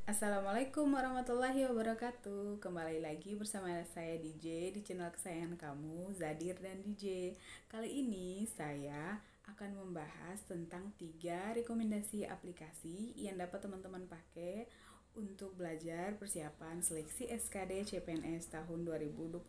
Assalamualaikum warahmatullahi wabarakatuh. Kembali lagi bersama saya DJ di channel kesayangan kamu, Zadir dan DJ. Kali ini saya akan membahas tentang 3 rekomendasi aplikasi yang dapat teman-teman pakai untuk belajar persiapan seleksi SKD CPNS tahun 2021.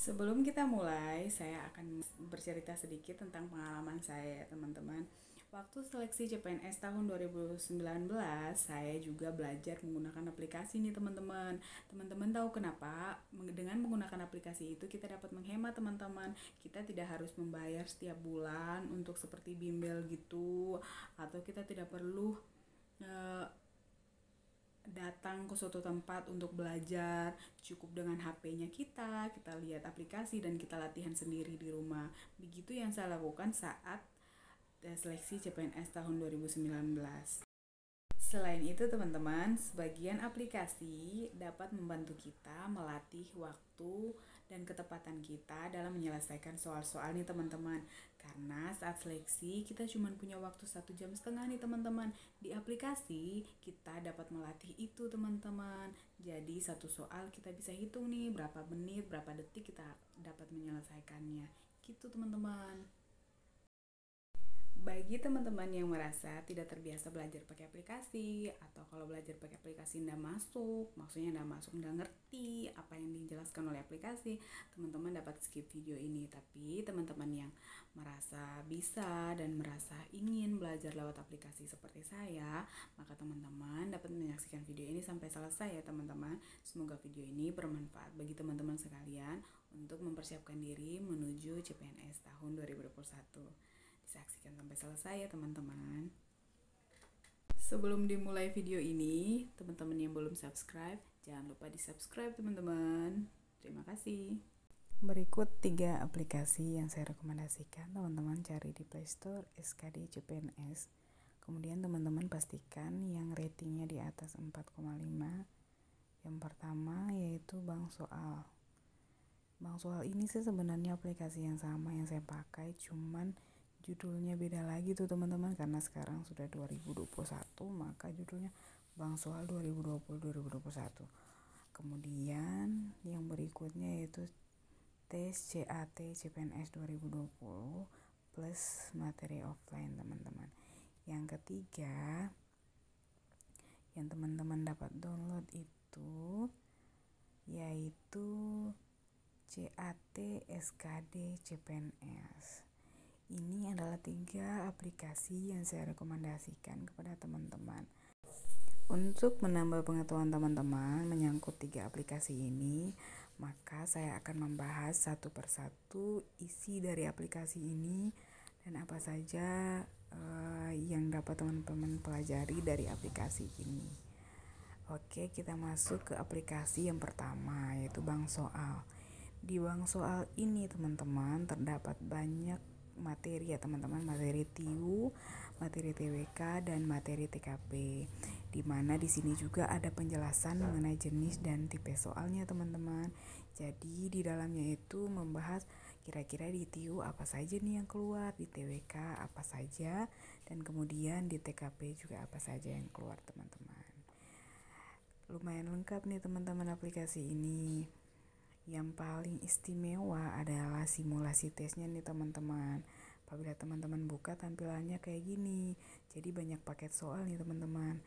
Sebelum kita mulai, saya akan bercerita sedikit tentang pengalaman saya, teman-teman. Waktu seleksi CPNS tahun 2019, saya juga belajar menggunakan aplikasi nih, teman-teman. Teman-teman tahu kenapa? Dengan menggunakan aplikasi itu kita dapat menghemat, teman-teman. Kita tidak harus membayar setiap bulan untuk seperti bimbel gitu, atau kita tidak perlu eh, datang ke suatu tempat untuk belajar. Cukup dengan HP-nya kita lihat aplikasi dan kita latihan sendiri di rumah. Begitu yang saya lakukan saat seleksi CPNS tahun 2019. Selain itu, teman-teman, sebagian aplikasi dapat membantu kita melatih waktu dan ketepatan kita dalam menyelesaikan soal-soal nih, teman-teman. Karena saat seleksi kita cuma punya waktu 1,5 jam nih, teman-teman. Di aplikasi kita dapat melatih itu, teman-teman. Jadi satu soal kita bisa hitung nih berapa menit, berapa detik kita dapat menyelesaikannya. Gitu, teman-teman. Bagi teman-teman yang merasa tidak terbiasa belajar pakai aplikasi, atau kalau belajar pakai aplikasi tidak masuk, maksudnya tidak masuk, tidak ngerti apa yang dijelaskan oleh aplikasi, teman-teman dapat skip video ini. Tapi teman-teman yang merasa bisa dan merasa ingin belajar lewat aplikasi seperti saya, maka teman-teman dapat menyaksikan video ini sampai selesai ya, teman-teman. Semoga video ini bermanfaat bagi teman-teman sekalian untuk mempersiapkan diri menuju CPNS tahun 2021. Disaksikan sampai selesai ya, teman-teman. Sebelum dimulai video ini, teman-teman yang belum subscribe, jangan lupa di-subscribe, teman-teman. Terima kasih. Berikut 3 aplikasi yang saya rekomendasikan. Teman-teman cari di Play Store SKD CPNS. Kemudian teman-teman pastikan yang ratingnya di atas 4,5. Yang pertama yaitu Bank Soal. Bank Soal ini sih sebenarnya aplikasi yang sama yang saya pakai, cuman judulnya beda lagi tuh, teman-teman, karena sekarang sudah 2021, maka judulnya Bank Soal 2020-2021. Kemudian yang berikutnya yaitu tes CAT CPNS 2020 plus materi offline, teman-teman. Yang ketiga yang teman-teman dapat download itu yaitu CAT SKD CPNS. Ini adalah 3 aplikasi yang saya rekomendasikan kepada teman-teman. Untuk menambah pengetahuan teman-teman menyangkut 3 aplikasi ini, maka saya akan membahas satu persatu isi dari aplikasi ini dan apa saja yang dapat teman-teman pelajari dari aplikasi ini. Oke, kita masuk ke aplikasi yang pertama, yaitu Bank Soal. Di Bank Soal ini, teman-teman, terdapat banyak materi ya, teman-teman, materi TIU, materi TWK, dan materi TKP. Di mana di sini juga ada penjelasan mengenai jenis dan tipe soalnya, teman-teman. Jadi di dalamnya itu membahas kira-kira di TIU apa saja nih yang keluar, di TWK apa saja, dan kemudian di TKP juga apa saja yang keluar, teman-teman. Lumayan lengkap nih, teman-teman, aplikasi ini. Yang paling istimewa adalah simulasi tesnya nih, teman-teman. Apabila teman-teman buka, tampilannya kayak gini. Jadi banyak paket soal nih, teman-teman.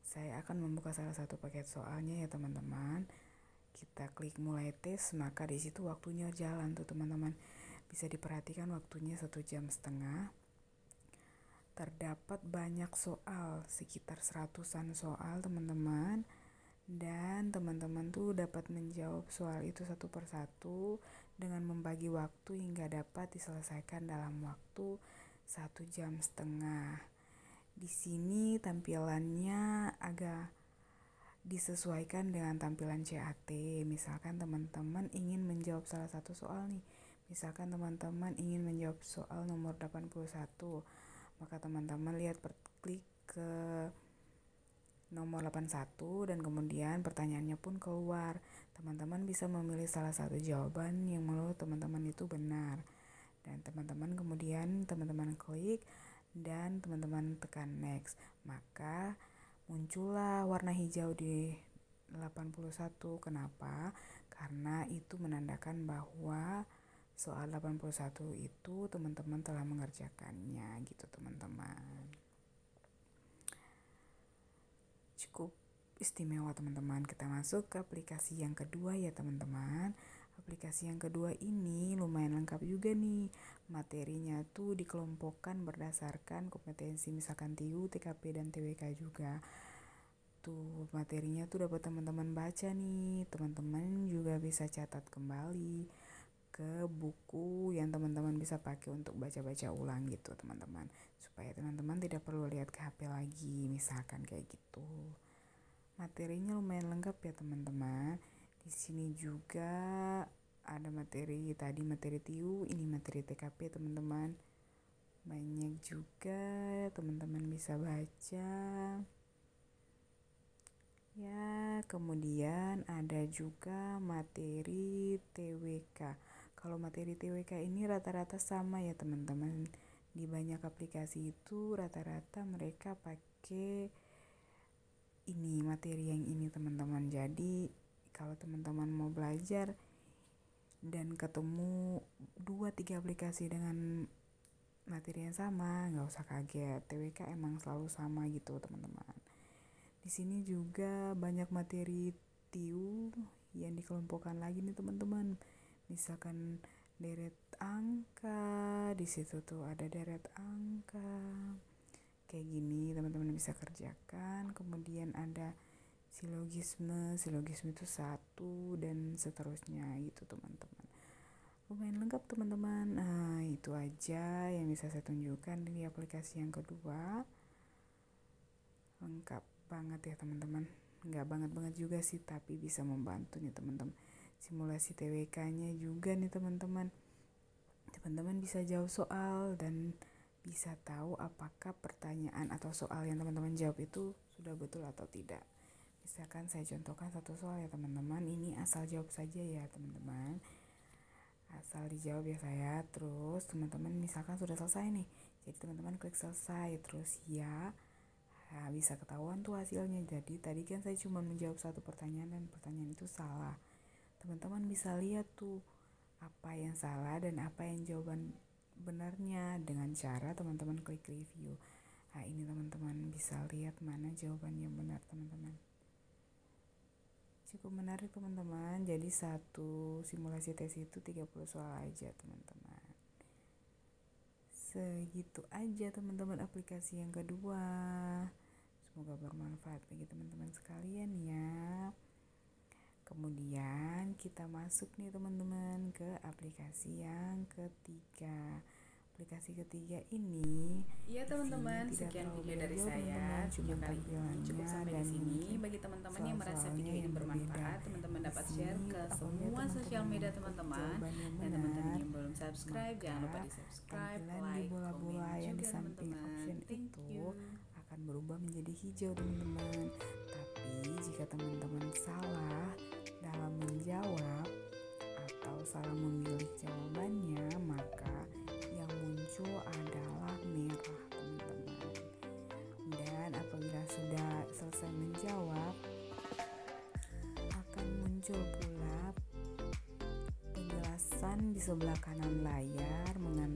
Saya akan membuka salah satu paket soalnya ya, teman-teman. Kita klik mulai tes, maka di situ waktunya jalan tuh, teman-teman. Bisa diperhatikan waktunya 1,5 jam. Terdapat banyak soal, sekitar 100-an soal, teman-teman. Dan teman-teman tuh dapat menjawab soal itu satu persatu dengan membagi waktu hingga dapat diselesaikan dalam waktu 1,5 jam. Di sini tampilannya agak disesuaikan dengan tampilan CAT. Misalkan teman-teman ingin menjawab salah satu soal nih. Misalkan teman-teman ingin menjawab soal nomor 81. Maka teman-teman klik ke nomor 81 dan kemudian pertanyaannya pun keluar. Teman-teman bisa memilih salah satu jawaban yang menurut teman-teman itu benar. Dan teman-teman kemudian teman-teman klik dan teman-teman tekan next. Maka muncullah warna hijau di 81. Kenapa? Karena itu menandakan bahwa soal 81 itu teman-teman telah mengerjakannya gitu teman-teman. Cukup istimewa teman-teman. Kita masuk ke aplikasi yang kedua ya teman-teman. Aplikasi yang kedua ini lumayan lengkap juga nih. Materinya tuh dikelompokkan berdasarkan kompetensi, misalkan TIU, TKP, dan TWK juga. Tuh materinya tuh dapat teman-teman baca nih. Teman-teman juga bisa catat kembali ke buku yang teman-teman bisa pakai untuk baca-baca ulang gitu teman-teman. Supaya teman-teman tidak perlu lihat ke HP lagi, misalkan kayak gitu. Materinya lumayan lengkap ya teman-teman. Di sini juga ada materi TIU, ini materi TKP teman-teman. Banyak juga teman-teman bisa baca. Ya, kemudian ada juga materi TWK. Kalau materi TWK ini rata-rata sama ya teman-teman. Di banyak aplikasi itu rata-rata mereka pakai ini materi yang ini teman-teman. Jadi kalau teman-teman mau belajar dan ketemu 2-3 aplikasi dengan materi yang sama, nggak usah kaget. TWK emang selalu sama gitu teman-teman. Di sini juga banyak materi TIU yang dikelompokkan lagi nih teman-teman. Misalkan deret angka, di situ tuh ada deret angka. Kayak gini teman-teman bisa kerjakan. Kemudian ada silogisme itu 1 dan seterusnya gitu teman-teman. Lumayan lengkap teman-teman. Nah, itu aja yang bisa saya tunjukkan di aplikasi yang kedua. Lengkap banget ya teman-teman. Nggak banget juga sih, tapi bisa membantu nih teman-teman. Simulasi TWK-nya juga nih teman-teman. Teman-teman bisa jawab soal dan bisa tahu apakah pertanyaan atau soal yang teman-teman jawab itu sudah betul atau tidak. Misalkan saya contohkan satu soal ya teman-teman. Ini asal jawab saja ya teman-teman. Asal dijawab ya saya. Terus teman-teman misalkan sudah selesai nih. Jadi teman-teman klik selesai. Terus ya. Nah, bisa ketahuan tuh hasilnya. Jadi tadi kan saya cuma menjawab satu pertanyaan dan pertanyaan itu salah. Teman-teman bisa lihat tuh apa yang salah dan apa yang jawaban benarnya dengan cara teman-teman klik review. Nah, ini teman-teman bisa lihat mana jawaban yang benar teman-teman. Cukup menarik teman-teman. Jadi satu simulasi tes itu 30 soal aja teman-teman. Segitu aja teman-teman aplikasi yang kedua. Semoga bermanfaat bagi teman-teman sekalian ya. Kemudian kita masuk nih teman-teman ke aplikasi yang ketiga. Aplikasi ketiga ini Iya teman-teman, sekian video dari saya. Video kali ini cukup sampai di sini. Bagi teman-teman yang merasa video ini bermanfaat, teman-teman dapat share ke semua sosial media teman-teman. Dan teman-teman yang belum subscribe, jangan lupa di subscribe, like, komen juga teman-teman. Thank you. Akan berubah menjadi hijau teman-teman. Tapi jika teman-teman salah dalam menjawab atau salah memilih jawabannya, maka yang muncul adalah merah teman-teman. Dan apabila sudah selesai menjawab, akan muncul pula penjelasan di sebelah kanan layar mengenai